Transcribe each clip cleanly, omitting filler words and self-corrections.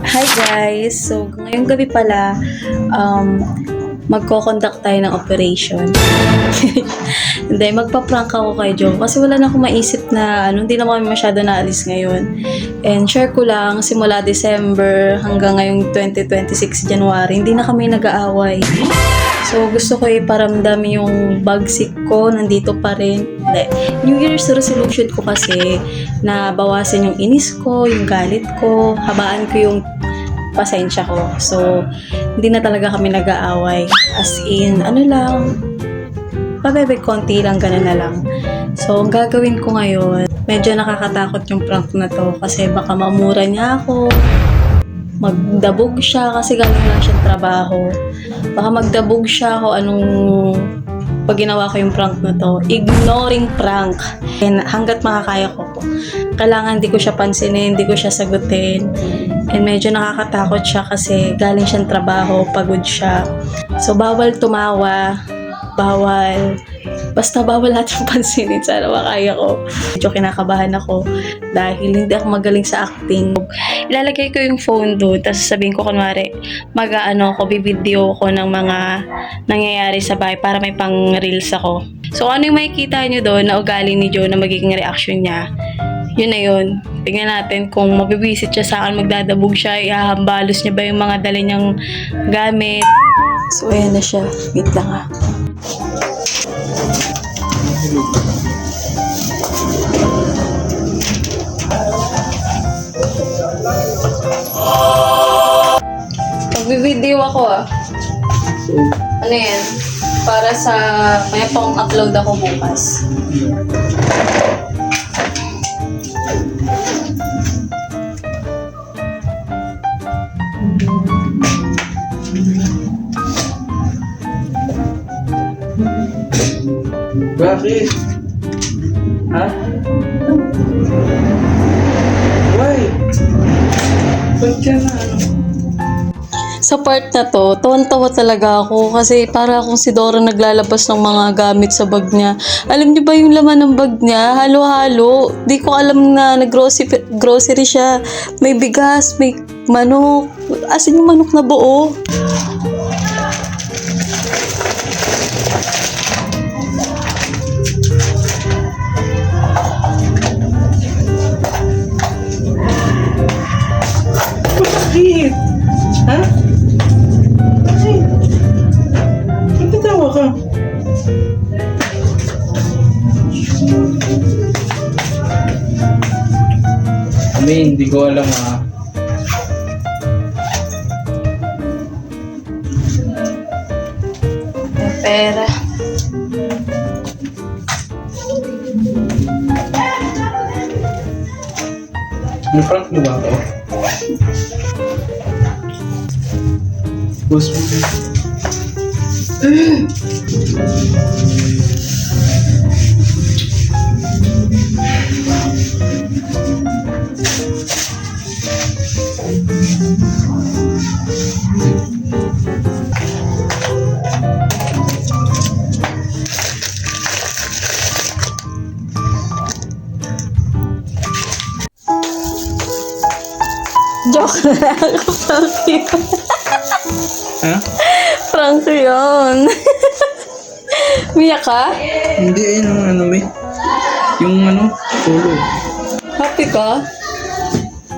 Hi guys! So, ngayong gabi pala, magko-conduct tayo ng operation. Hindi, magpa-prank ako kay Joe kasi wala na akong maisip na hindi na kami masyado naalis ngayon. And share ko lang, simula December hanggang ngayong 2026 January, hindi na kami nag-aaway. So, gusto ko iparamdam yung bagsik ko, nandito pa rin. New Year's resolution ko kasi na bawasan yung inis ko, yung galit ko, habaan ko yung pasensya ko. So, hindi na talaga kami nag-aaway. As in, pabebe konti lang, ganun na lang. So, ang gagawin ko ngayon, medyo nakakatakot yung prank na to kasi baka mamura niya ako, magdabog siya kasi galing lang siyang trabaho. Baka magdabog siya ako pag ginawa ko yung prank na to. Ignoring prank. And hanggat makakaya ko po. Kailangan hindi ko siya pansinin, hindi ko siya sagutin. And medyo nakakatakot siya kasi galing siyang trabaho, pagod siya. So, bawal tumawa, basta bawal natin pansinin. Sana makaya ko. Medyo kinakabahan ako dahil hindi ako magaling sa acting. Ilalagay ko yung phone doon, tapos sabihin ko kunwari, bibideo ko ng mga nangyayari sa bahay para may pang reels ako. So, ano yung makikita nyo doon na ugali ni Joe na magiging reaction niya? Yun na yun. Tingnan natin kung mabibisit siya sa akin, magdadabog siya, ihahambalos niya ba yung mga dala niyang gamit. So, ayan na siya. Wait lang ha. Magbibideo ako ah. Ano yan? Para sa may pang-upload ako bukas. Bakit? Ha? Why? Ba't ka na Sa part na to, tawan-tawa talaga ako kasi para akong si Dora naglalabas ng mga gamit sa bag niya. Alam niyo ba yung laman ng bag niya? Halo-halo. Di ko alam na nag-grocery siya. May bigas, may manok. Asan yung manok na buo? Bakit? Ha? Bakit? Ba't natawa ka? Hindi ko alam ah. Pera. Prank mo ba ako? Post mo. Joke lang. Prank yun. Ha? Prank yun. Miyak ka? Hindi, ayun ang may. Yung solo. Happy ka?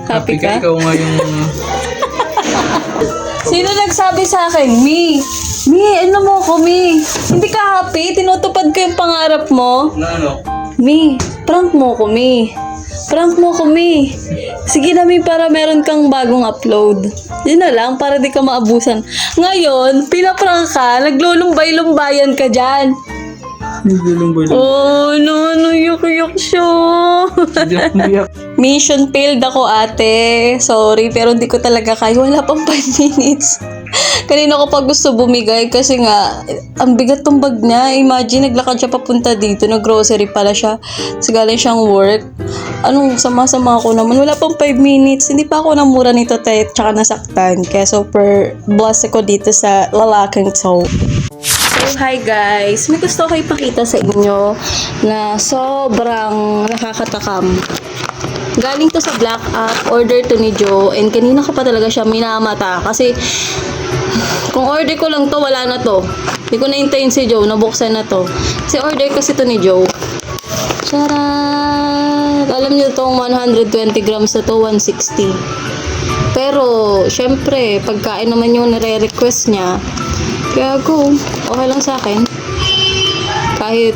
Happy ka? Ikaw nga yung Sino nagsabi sa akin? Mi, ano mo ko, Mi? Hindi ka happy? Tinutupad ko yung pangarap mo? na Mi, prank mo ko, Mi. Prank mo ko, Mi. Sige na, Mi, para meron kang bagong upload. Yun na lang, para di ka maabusan. Ngayon, pinaprank ka, naglulumbay-lumbayan ka dyan. Oh, no, yuk-yuk siya. Mission failed ako, ate. Sorry, pero hindi ko talaga kaya. Wala pang 5 minutes. Kanina ko pa gusto bumigay kasi nga, ang bigat tong bag niya. Imagine, naglakad siya papunta dito. Nag-grocery pala siya. Kasi galing siyang work. Sama-sama ako naman. Wala pang 5 minutes. Hindi pa ako namura nito, te. Tsaka nasaktan. Kaya super blessed ako dito sa lalaking to. So, hi guys! May gusto ko ipakita sa inyo na sobrang nakakatakam. Galing to sa Black App, order to ni Joe, and kanina ko pa talaga siya minamata kasi kung order ko lang to, wala na to. Hindi ko naintayin si Joe, nabuksan na to. Kasi order kasi to ni Joe. Charot! Alam niyo tong 120 grams na to, 160. Pero, syempre, pagkain naman yung nare-request niya, kaya go, okay lang sa akin. Kahit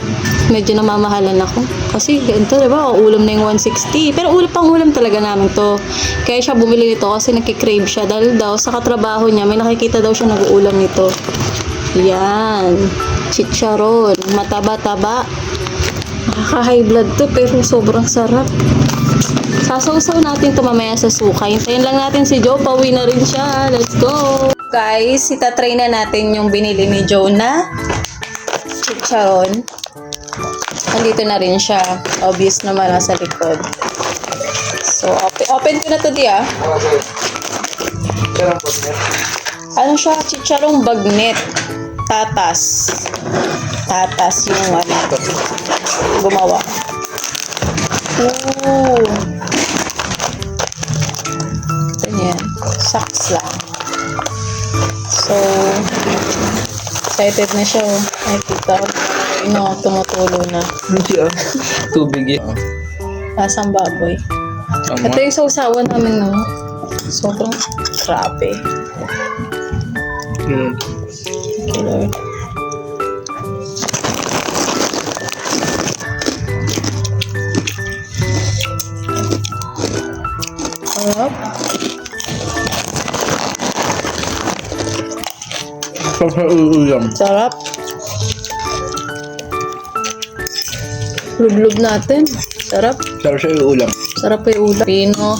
medyo namamahalan ako. Kasi ganito, diba? Ulam na yung 160. Pero ulam talaga namin to. Kaya siya bumili nito kasi nagkikrave siya. Dahil daw sa katrabaho niya, may nakikita daw siya nag-uulam nito. Yan. Chicharon. Mataba-taba. Nakaka-high blood to pero sobrang sarap. Sasawsaw natin to mamaya sa suka. Hintayin lang natin si Joe. Pauwi na rin siya. Let's go! Guys, itatry na natin yung binili ni Joe na chicharon. Andito na rin siya. Obvious naman nasa likod. So, open ko na to di ah. Ano siya? Chicharong bagnet. Tatas. Tatas yung ano. Gumawa. Ooh. Ito yan. Saks lang. So, excited na siya. Nakikita ko. Tumutulo na. Hindi ah. Tubig yan. Lasang baboy. Ito yung sausawan namin, no? Sobrang grabe. Okay, Lord. Sarap. Sarap. Lub-lub natin. Sarap. Sarap siya yung ulam. Sarap yung ulam. Pino.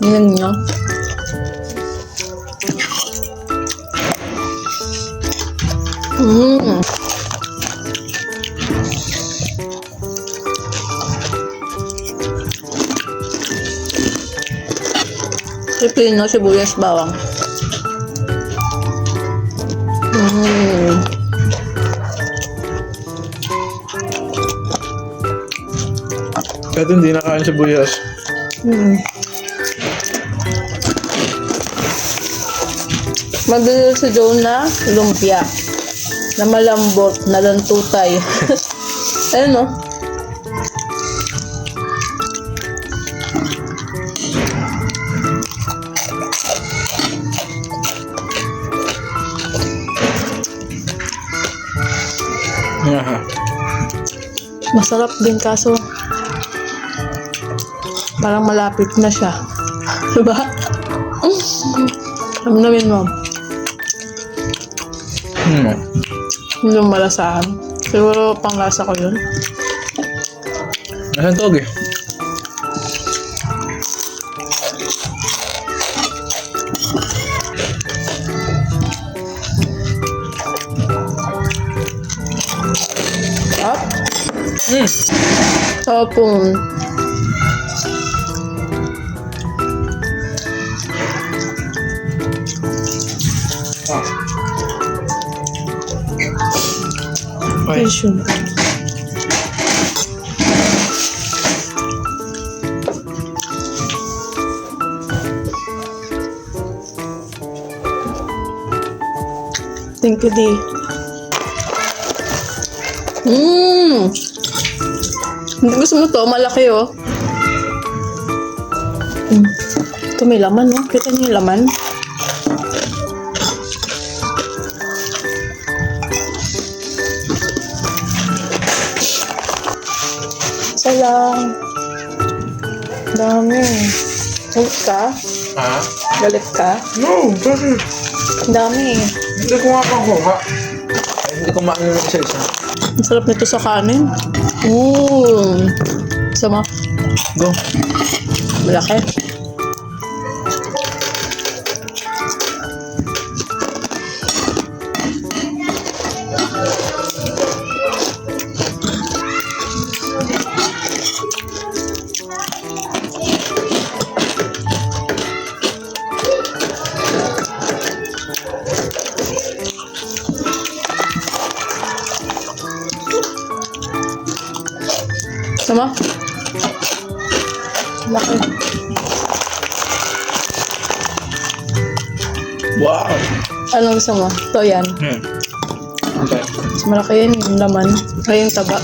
Yan niya. Pipino, sibuyas, bawang. Kahit hindi nakain sibuyas. Madali si Joe na lumpia. Na malambot, na lantutay. Ayun no? Masarap din kaso parang malapit na siya. Diba? Namin mo. Yung malasahan. Siguro panglasa ko yun. Nasaan tog eh? Up. Tapon. Okay. Thank you, Dee. Hindi gusto mo to, malaki oh. Ito may laman oh. Kita niyo yung laman? Isa lang. Dami. Galit ka? Ha? Galit ka? No, bakit? Dami. Hindi ko nga pangkuha. Hindi ko maano ng isa-isa. Ang sarap nito sa kanin. Sama. Go. Malaki. Sama? Laki. Wow! Anong gusto mo? Ito yan. Okay. Mas malaki yan yung laman. Ay, yung taba.